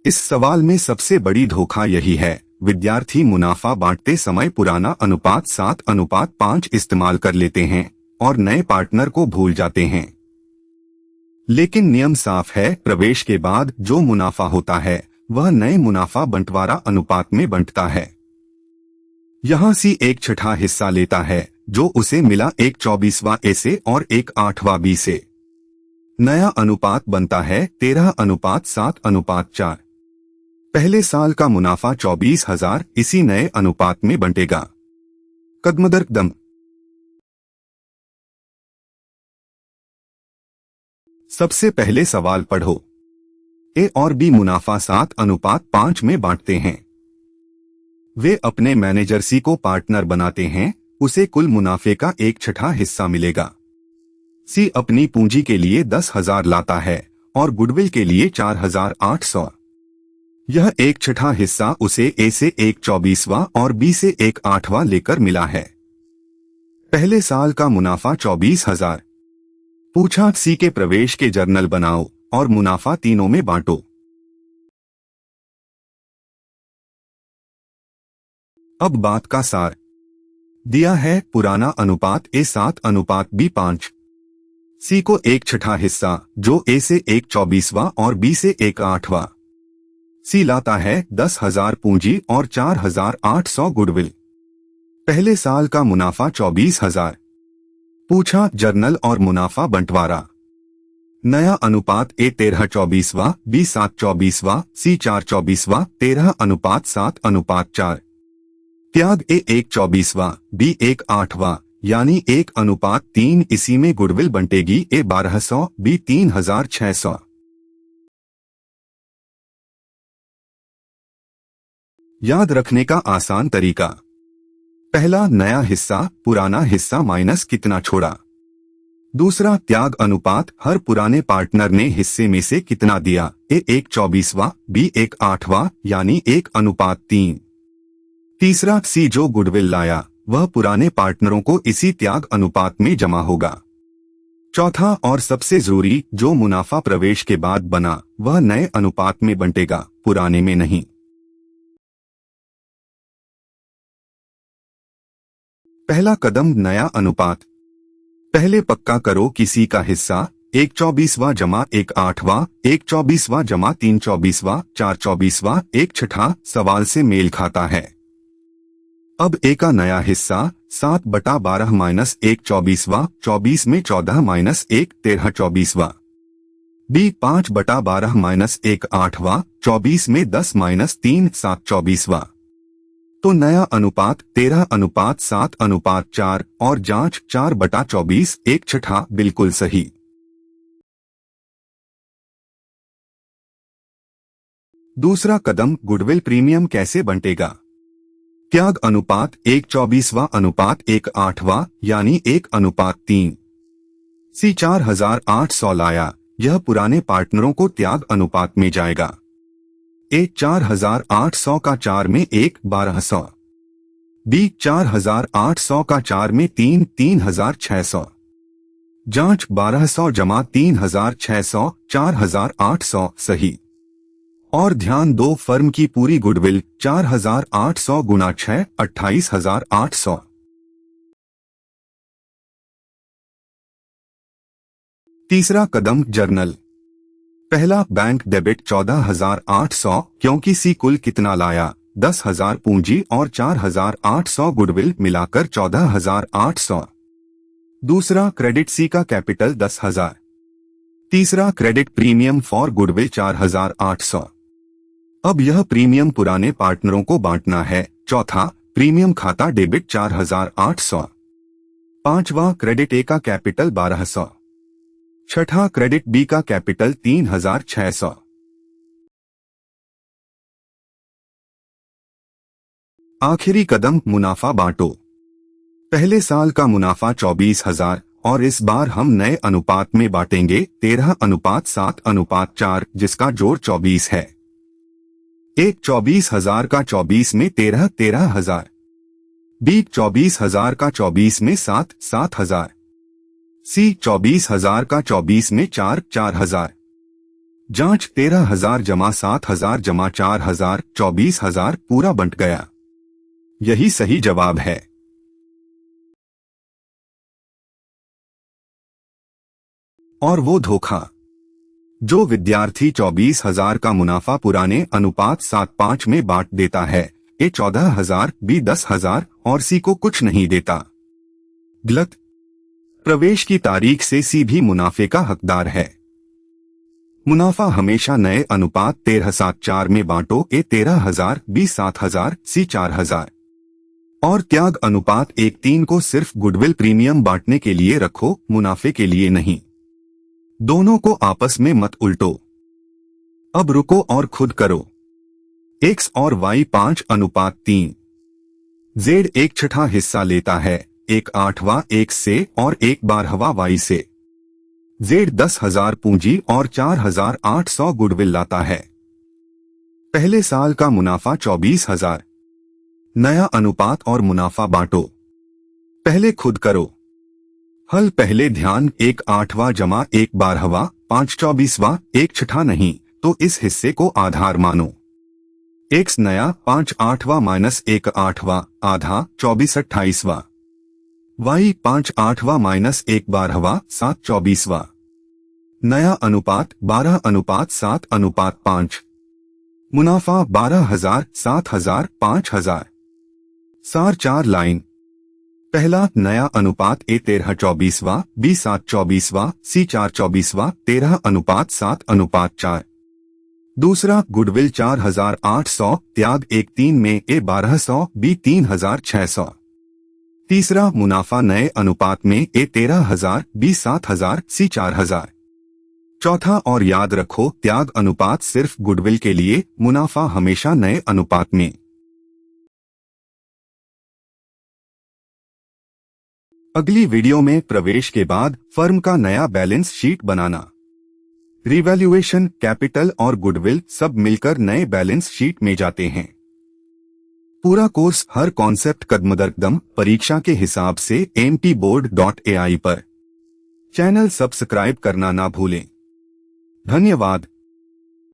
इस सवाल में सबसे बड़ी धोखा यही है, विद्यार्थी मुनाफा बांटते समय पुराना अनुपात 7:5 इस्तेमाल कर लेते हैं और नए पार्टनर को भूल जाते हैं। लेकिन नियम साफ है, प्रवेश के बाद जो मुनाफा होता है वह नए मुनाफा बंटवारा अनुपात में बंटता है। यहाँ सी 1/6 हिस्सा लेता है जो उसे मिला 1/24 ए से और 1/8 बी से। नया अनुपात बनता है 13:7:4। पहले साल का मुनाफा 24,000 इसी नए अनुपात में बंटेगा। कदम दर कदम। सबसे पहले सवाल पढ़ो। ए और बी मुनाफा 7:5 में बांटते हैं। वे अपने मैनेजर सी को पार्टनर बनाते हैं, उसे कुल मुनाफे का 1/6 हिस्सा मिलेगा। सी अपनी पूंजी के लिए 10,000 लाता है और गुडविल के लिए 4,800। यह 1/6 हिस्सा उसे ए से 1/24 और बी से 1/8 लेकर मिला है। पहले साल का मुनाफा 24,000। पूछा, सी के प्रवेश के जर्नल बनाओ और मुनाफा तीनों में बांटो। अब बात का सार दिया है, पुराना अनुपात ए 7:बी 5। सी को 1/6 हिस्सा जो ए से 1/24 और बी से 1/8। सी लाता है 10,000 पूंजी और 4,800 गुडविल। पहले साल का मुनाफा 24,000। पूछा, जर्नल और मुनाफा बंटवारा। नया अनुपात ए 13/24, बी 7/24, सी 4/24, 13:7:4। त्याग ए 1/24, बी 1/8 यानी 1:3। इसी में गुडविल बंटेगी ए 1,200, बी 3,600। याद रखने का आसान तरीका। पहला, नया हिस्सा पुराना हिस्सा माइनस कितना छोड़ा। दूसरा, त्याग अनुपात हर पुराने पार्टनर ने हिस्से में से कितना दिया, ए 1/24, बी 1/8 यानी 1:3। तीसरा, सी जो गुडविल लाया वह पुराने पार्टनरों को इसी त्याग अनुपात में जमा होगा। चौथा और सबसे जरूरी, जो मुनाफा प्रवेश के बाद बना वह नए अनुपात में बंटेगा, पुराने में नहीं। पहला कदम, नया अनुपात। पहले पक्का करो कि सी का हिस्सा 1/24 जमा 1/8, 1/24 जमा 3/24, 4/24, 1/6 सवाल से मेल खाता है। अब ए का नया हिस्सा 7/12 माइनस 1/24, 24 में 14 माइनस 1 13/24। बी 5/12 माइनस 1/8, 24 में 10 माइनस 3 7/24। तो नया अनुपात 13:7:4 और जांच 4/24 1/6 बिल्कुल सही। दूसरा कदम, गुडविल प्रीमियम कैसे बंटेगा। त्याग अनुपात 1/24 1/8 यानी 1:3। सी 4,800 लाया, यह पुराने पार्टनरों को त्याग अनुपात में जाएगा। ए 4,800 का 4 में 1 1,200। बी 4,800 का 4 में 3 3,600। जांच 1,200 जमा 3,600 4,800 सही। और ध्यान दो, फर्म की पूरी गुडविल 4,800 गुना 6 28,800। तीसरा कदम, जर्नल। पहला, बैंक डेबिट 14,800 क्योंकि सी कुल कितना लाया, 10,000 पूंजी और 4,800 गुडविल मिलाकर 14,800। दूसरा, क्रेडिट सी का कैपिटल 10,000। तीसरा, क्रेडिट प्रीमियम फॉर गुडविल 4,800। अब यह प्रीमियम पुराने पार्टनरों को बांटना है। चौथा, प्रीमियम खाता डेबिट 4,800। पांचवा, क्रेडिट ए का कैपिटल 1,200। छठा, क्रेडिट बी का कैपिटल 3,600। आखिरी कदम, मुनाफा बांटो। पहले साल का मुनाफा 24,000 और इस बार हम नए अनुपात में बांटेंगे 13:7:4 जिसका जोड़ 24 है। एक 24,000 का 24 में 13,000। बी 24,000 का 24 में 7,000। सी 24,000 का 24 में 4,000। जांच 13,000 जमा 7,000 जमा 4,000 24,000 पूरा बंट गया। यही सही जवाब है। और वो धोखा जो विद्यार्थी 24,000 का मुनाफा पुराने अनुपात 7:5 में बांट देता है, ए 14,000, बी 10,000 और सी को कुछ नहीं देता। गलत। प्रवेश की तारीख से सी भी मुनाफे का हकदार है। मुनाफा हमेशा नए अनुपात 13:7:4 में बांटो, ए 13,000, बी 7,000, सी 4,000। और त्याग अनुपात 1:3 को सिर्फ गुडविल प्रीमियम बांटने के लिए रखो, मुनाफे के लिए नहीं। दोनों को आपस में मत उल्टो। अब रुको और खुद करो। x और y 5:3। z 1/6 हिस्सा लेता है, 1/8वां x से और 1/12वां y से। z 10,000 पूंजी और 4,800 गुडविल लाता है। पहले साल का मुनाफा 24,000। नया अनुपात और मुनाफा बांटो। पहले खुद करो। हल पहले ध्यान 1/8वां जमा 1/12वां 5/24वां 1/6 नहीं, तो इस हिस्से को आधार मानो। x नया 5/8वां माइनस 1/8वां आधा 24/28वां। y 5/8वां minus 1/12वां 7/24वां। नया अनुपात 12:7:5। मुनाफा 12,000 7,000 5,000। सार 4 लाइन। पहला नया अनुपात ए 13/24वां, बी 7/24वां, सी 4/24वां 13:7:4। दूसरा गुडविल 4,800 त्याग 1:3 में ए 1,200, बी 3,600। तीसरा मुनाफा नए अनुपात में ए 13,000, बी 7,000, सी 4,000। चौथा और याद रखो त्याग अनुपात सिर्फ गुडविल के लिए, मुनाफा हमेशा नए अनुपात में। अगली वीडियो में प्रवेश के बाद फर्म का नया बैलेंस शीट बनाना। रिवैल्यूएशन, कैपिटल और गुडविल सब मिलकर नए बैलेंस शीट में जाते हैं। पूरा कोर्स हर कॉन्सेप्ट कदम परीक्षा के हिसाब से mtboard.ai पर। चैनल सब्सक्राइब करना ना भूलें। धन्यवाद।